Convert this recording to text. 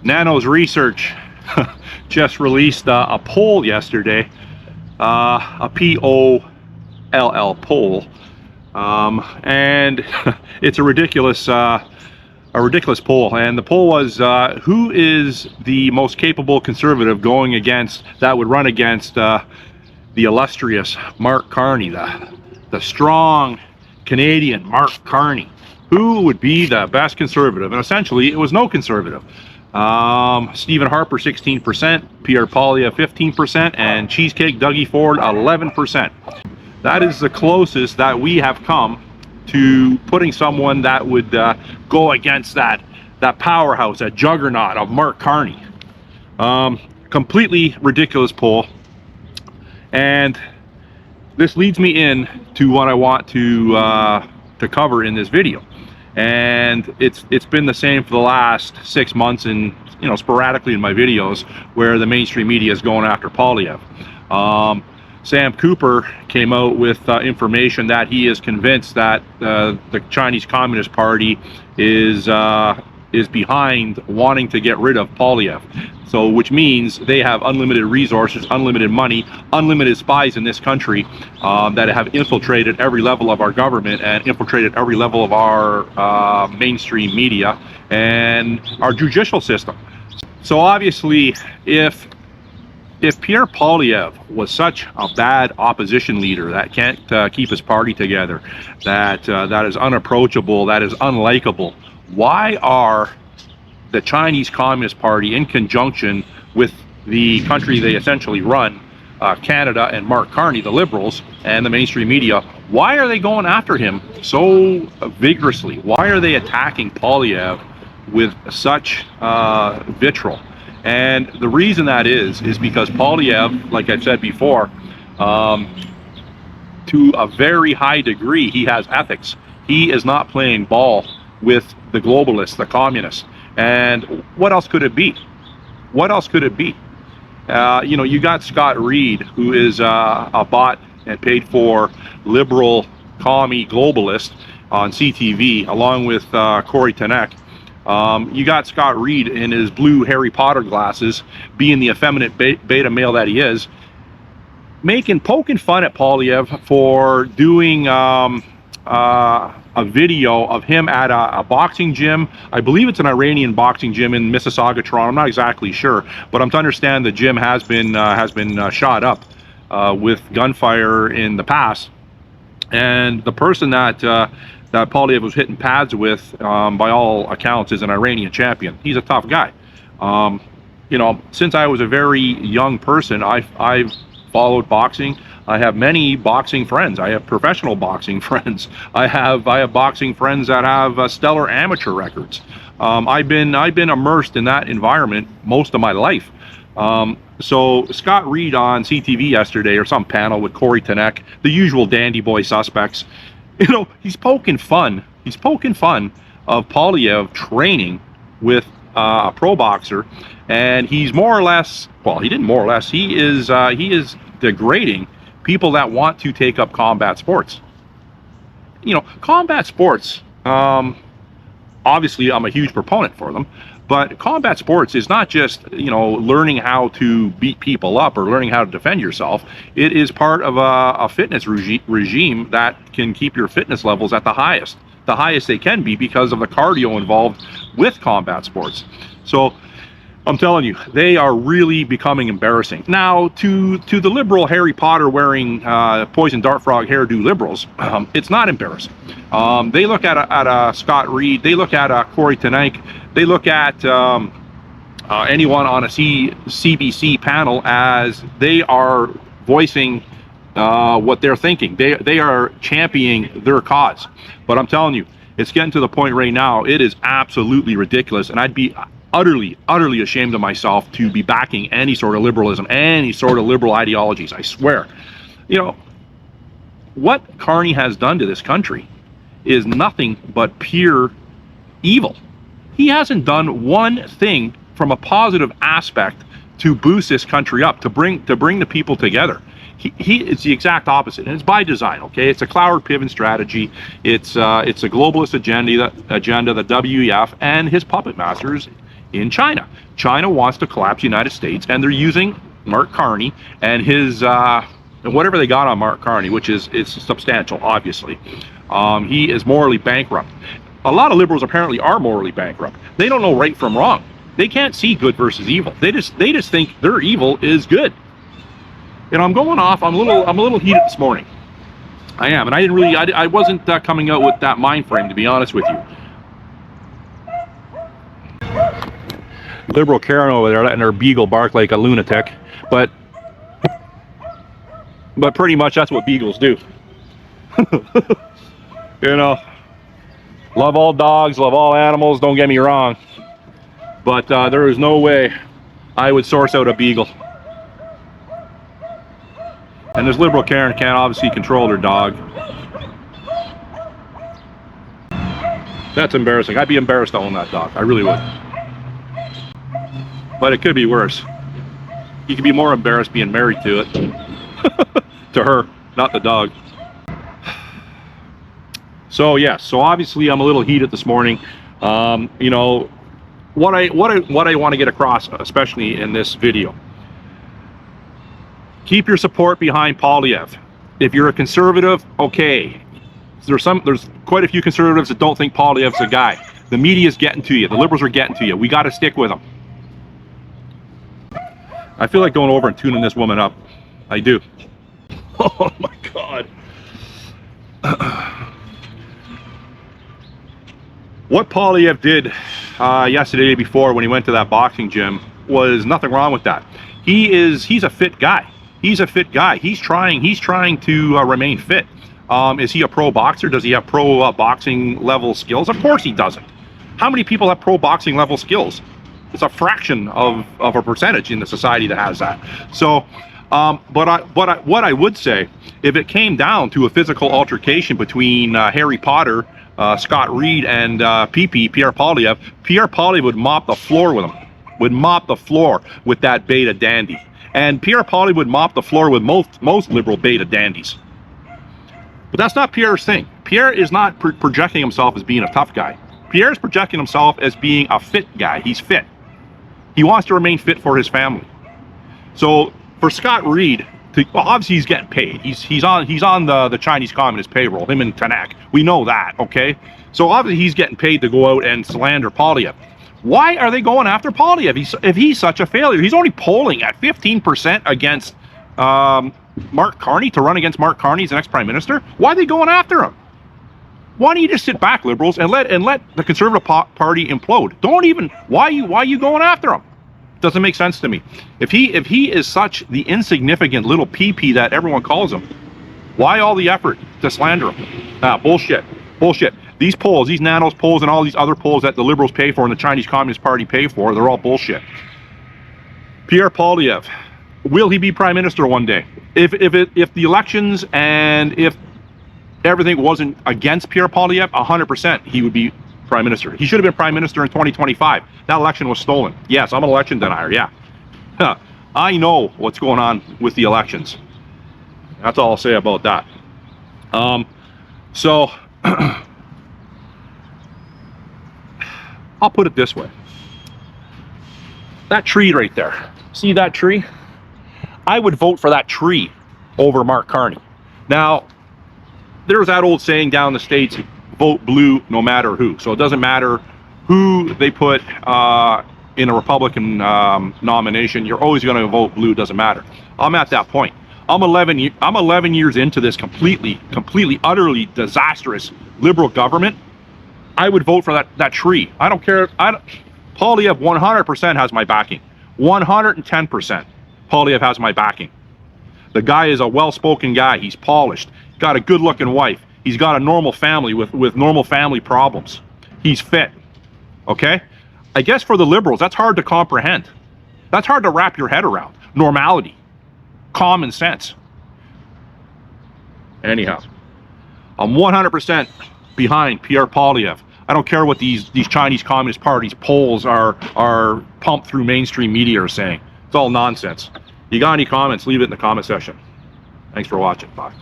Nano's research just released a poll yesterday, a POLL poll, and it's a ridiculous poll. And the poll was, who is the most capable conservative that would run against the illustrious Mark Carney, the strong Canadian Mark Carney? Who would be the best conservative? And essentially, it was no conservative. Stephen Harper 16%, Pierre Poilievre 15%, and Cheesecake Dougie Ford 11%. That is the closest that we have come to putting someone that would go against that powerhouse, that juggernaut of Mark Carney. Completely ridiculous poll. And this leads me in to what I want to cover in this video. And it's been the same for the last 6 months, and sporadically in my videos, where the mainstream media is going after Poilievre. Sam Cooper came out with information that he is convinced that the Chinese Communist Party is behind wanting to get rid of Poilievre. So, which means they have unlimited resources, unlimited money, unlimited spies in this country that have infiltrated every level of our government and infiltrated every level of our mainstream media and our judicial system. So obviously, if Pierre Poilievre was such a bad opposition leader that can't keep his party together, that is unapproachable, that is unlikable, why are the Chinese Communist Party, in conjunction with the country they essentially run, Canada, and Mark Carney, the Liberals, and the mainstream media, why are they going after him so vigorously? Why are they attacking Poilievre with such vitriol? And the reason that is because Poilievre, like I said before, to a very high degree, he has ethics. He is not playing ball with the globalists, the communists. And what else could it be? What else could it be? You got Scott Reed, who is a bought and paid for liberal commie globalist on CTV, along with Corey Tenek. You got Scott Reed in his blue Harry Potter glasses, being the effeminate beta male that he is, poking fun at Poilievre for doing a video of him at a boxing gym. I believe it's an Iranian boxing gym in Mississauga, Toronto. I'm not exactly sure, but I'm to understand the gym has been shot up with gunfire in the past. And the person that Poilievre was hitting pads with, by all accounts, is an Iranian champion. He's a tough guy. Since I was a very young person, I've followed boxing. I have many boxing friends. I have professional boxing friends. I have boxing friends that have stellar amateur records. I've been immersed in that environment most of my life. So Scott Reed on CTV yesterday, or some panel with Corey Tenek, the usual dandy boy suspects, he's poking fun. He's poking fun of Poilievre training with a pro boxer, and he's more or less, well, he didn't more or less, he is degrading people that want to take up combat sports. Combat sports, obviously I'm a huge proponent for them, but combat sports is not just, learning how to beat people up or learning how to defend yourself. It is part of a fitness regime that can keep your fitness levels at the highest they can be, because of the cardio involved with combat sports. So I'm telling you, they are really becoming embarrassing. Now, to the liberal Harry Potter wearing poison dart frog hairdo liberals, it's not embarrassing. They look at a Scott Reed, they look at a Corey Tenek, they look at anyone on a CBC panel as they are voicing what they're thinking. They are championing their cause. But I'm telling you, it's getting to the point right now, it is absolutely ridiculous, and I'd be utterly ashamed of myself to be backing any sort of liberalism, any sort of liberal ideologies, I swear. What Carney has done to this country is nothing but pure evil. He hasn't done one thing from a positive aspect to boost this country up, to bring the people together. It's the exact opposite, and it's by design. Okay, it's a Cloward-Piven strategy. It's a globalist agenda, the WEF, and his puppet masters in China. China wants to collapse the United States, and they're using Mark Carney and his whatever they got on Mark Carney, which is substantial, obviously. He is morally bankrupt. A lot of liberals apparently are morally bankrupt. They don't know right from wrong. They can't see good versus evil. They just think their evil is good. You know, I'm going off. I'm a little heated this morning. I am, and I didn't really. I wasn't coming out with that mind frame, to be honest with you. Liberal Karen over there letting her beagle bark like a lunatic, but pretty much that's what beagles do. You know, love all dogs, love all animals, don't get me wrong, but there is no way I would source out a beagle. And this liberal Karen can't obviously control her dog. That's embarrassing. I'd be embarrassed to own that dog. I really would. But it could be worse. You could be more embarrassed being married to it. To her, not the dog. So yes, so obviously I'm a little heated this morning. You know, what I want to get across, especially in this video. Keep your support behind Poilievre. If you're a conservative, okay. There's quite a few conservatives that don't think Poilievre's a guy. The media's getting to you. The liberals are getting to you. We got to stick with them. I feel like going over and tuning this woman up. I do. Oh my God. What Poilievre did yesterday, before, when he went to that boxing gym, was nothing wrong with that. He's a fit guy. He's a fit guy. He's trying to remain fit. Is he a pro boxer? Does he have pro boxing level skills? Of course he doesn't. How many people have pro boxing level skills? It's a fraction of a percentage in the society that has that. So, what I would say, if it came down to a physical altercation between Harry Potter, Scott Reed, and Pierre Poilievre would mop the floor with him. Would mop the floor with that beta dandy. And Pierre Poilievre would mop the floor with most liberal beta dandies. But that's not Pierre's thing. Pierre is not projecting himself as being a tough guy. Pierre's projecting himself as being a fit guy. He's fit. He wants to remain fit for his family. So for Scott Reed, well, obviously he's getting paid. He's on the Chinese Communist payroll. Him and Tanak. We know that, okay? So obviously he's getting paid to go out and slander Poilievre. Why are they going after Poilievre if he's such a failure? He's only polling at 15% against Mark Carney, to run against Mark Carney as the next prime minister. Why are they going after him? Why don't you just sit back, liberals, and let the Conservative Party implode? Don't even. Why are you going after him? Doesn't make sense to me. If he is such the insignificant little PP that everyone calls him, why all the effort to slander him? Bullshit. These polls, these Nanos polls, and all these other polls that the liberals pay for and the Chinese Communist Party pay for, they're all bullshit. Pierre Poilievre, will he be prime minister one day? If the elections and if everything wasn't against Pierre Poilievre, 100% he would be prime minister. He should have been prime minister in 2025. That election was stolen. Yes, I'm an election denier. Yeah, I know what's going on with the elections. That's all I'll say about that. So I'll put it this way. That tree right there. See that tree? I would vote for that tree over Mark Carney. Now, there's that old saying down in the States, vote blue no matter who. So it doesn't matter who they put in a Republican nomination. You're always going to vote blue, doesn't matter. I'm at that point. I'm 11 years into this completely, utterly disastrous liberal government. I would vote for that tree. I don't care. Poilievre 100% has my backing. 110%. Poilievre has my backing. The guy is a well-spoken guy. He's polished. Got a good-looking wife. He's got a normal family with normal family problems. He's fit. Okay? I guess for the liberals, that's hard to comprehend. That's hard to wrap your head around. Normality. Common sense. Anyhow, I'm 100% behind Pierre Poilievre. I don't care what these Chinese Communist Party's polls are pumped through mainstream media are saying. It's all nonsense. You got any comments, leave it in the comment section. Thanks for watching. Bye.